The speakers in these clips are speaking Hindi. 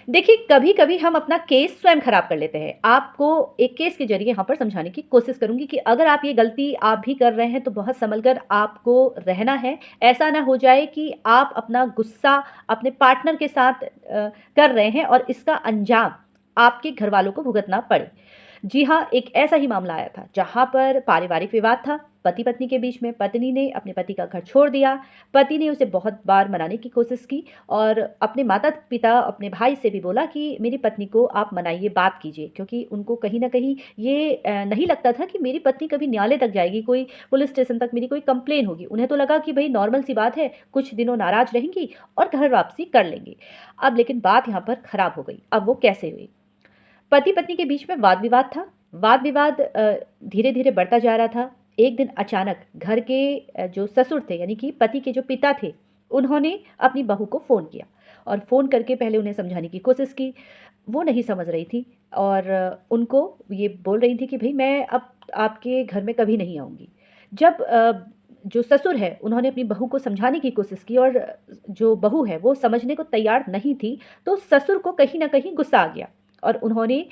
देखिए, कभी-कभी हम अपना केस स्वयं खराब कर लेते हैं। आपको एक केस के ज़रिए यहाँ पर समझाने की कोशिश करूँगी कि अगर आप ये गलती आप भी कर रहे हैं, तो बहुत सँभल कर आपको रहना है। ऐसा ना हो जाए कि आप अपना गुस्सा अपने पार्टनर के साथ कर रहे हैं और इसका अंजाम आपके घरवालों को भुगतना पड़े। जी हाँ, एक ऐसा ही मामला आया था, जहाँ पर पारिवारिक विवाद था, पति-पत्नी के बीच में। पत्नी ने अपने पति का घर छोड़ दिया। पति ने उसे बहुत बार मनाने की कोशिश की और अपने माता-पिता, अपने भाई से भी बोला कि मेरी पत्नी को आप मनाइए, बात कीजिए, क्योंकि उनको कहीं न कहीं ये नहीं लगता था कि मेरी पत्नी कभी न्यायालय तक जाएगी, कोई पुलिस स्टेशन तक मेरी कोई कंप्लेन होगी। उन्हें तो लगा कि भई नॉर्मल सी बात है, कुछ दिनों नाराज़ रहेंगी और घर वापसी कर लेंगी। अब लेकिन बात यहाँ पर खराब हो गई। अब वो कैसे हुई? पति-पत्नी के बीच में वाद-विवाद था। वाद-विवाद धीरे-धीरे बढ़ता जा रहा था। एक दिन अचानक घर के जो ससुर थे, यानी कि पति के जो पिता थे, उन्होंने अपनी बहू को फ़ोन किया और फ़ोन करके पहले उन्हें समझाने की कोशिश की। वो नहीं समझ रही थी और उनको ये बोल रही थी कि भई मैं अब आपके घर में कभी नहीं आऊँगी। जब जो ससुर है, उन्होंने अपनी बहू को समझाने की कोशिश की और जो बहू है, वो समझने को तैयार नहीं थी, तो ससुर को कहीं न कहीं गुस्सा आ गया और उन्होंने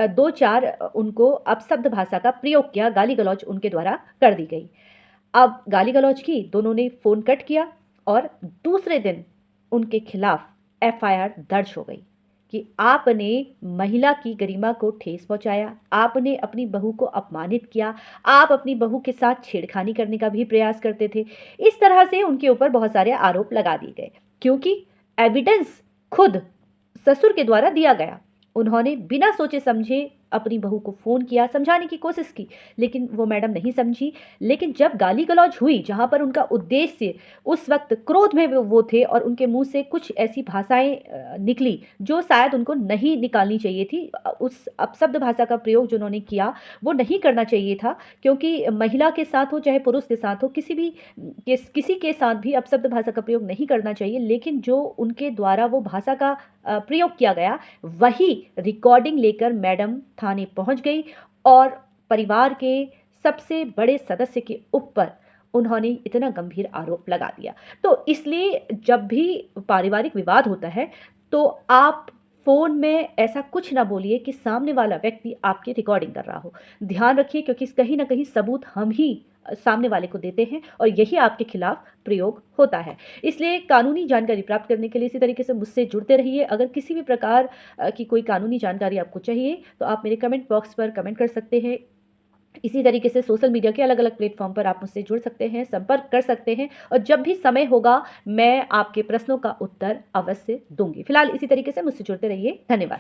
2-4 उनको अपशब्द भाषा का प्रयोग किया, गाली-गलौज उनके द्वारा कर दी गई। अब गाली-गलौज की, दोनों ने फ़ोन कट किया और दूसरे दिन उनके खिलाफ एफआईआर दर्ज हो गई कि आपने महिला की गरिमा को ठेस पहुँचाया, आपने अपनी बहू को अपमानित किया, आप अपनी बहू के साथ छेड़खानी करने का भी प्रयास करते थे। इस तरह से उनके ऊपर बहुत सारे आरोप लगा दिए गए, क्योंकि एविडेंस खुद ससुर के द्वारा दिया गया। उन्होंने बिना सोचे-समझे अपनी बहू को फ़ोन किया, समझाने की कोशिश की, लेकिन वो मैडम नहीं समझी। लेकिन जब गाली-गलौज हुई, जहाँ पर उनका उद्देश्य उस वक़्त क्रोध में वो थे और उनके मुँह से कुछ ऐसी भाषाएँ निकली, जो शायद उनको नहीं निकालनी चाहिए थी। उस अपशब्द भाषा का प्रयोग जो उन्होंने किया, वो नहीं करना चाहिए था, क्योंकि महिला के साथ हो, चाहे पुरुष के साथ हो, किसी के साथ भी अपशब्द भाषा का प्रयोग नहीं करना चाहिए। लेकिन जो उनके द्वारा वो भाषा का प्रयोग किया गया, वही रिकॉर्डिंग लेकर मैडम थाने पहुंच गई और परिवार के सबसे बड़े सदस्य के ऊपर उन्होंने इतना गंभीर आरोप लगा दिया। तो इसलिए जब भी पारिवारिक विवाद होता है, तो आप फ़ोन में ऐसा कुछ ना बोलिए कि सामने वाला व्यक्ति आपकी रिकॉर्डिंग कर रहा हो। ध्यान रखिए, क्योंकि कहीं न कहीं सबूत हम ही सामने वाले को देते हैं और यही आपके खिलाफ प्रयोग होता है। इसलिए कानूनी जानकारी प्राप्त करने के लिए इसी तरीके से मुझसे जुड़ते रहिए। अगर किसी भी प्रकार की कोई कानूनी जानकारी आपको चाहिए, तो आप मेरे कमेंट बॉक्स पर कमेंट कर सकते हैं। इसी तरीके से सोशल मीडिया के अलग-अलग प्लेटफ़ॉर्म पर आप मुझसे जुड़ सकते हैं, संपर्क कर सकते हैं और जब भी समय होगा, मैं आपके प्रश्नों का उत्तर अवश्य दूँगी। फिलहाल इसी तरीके से मुझसे जुड़ते रहिए। धन्यवाद।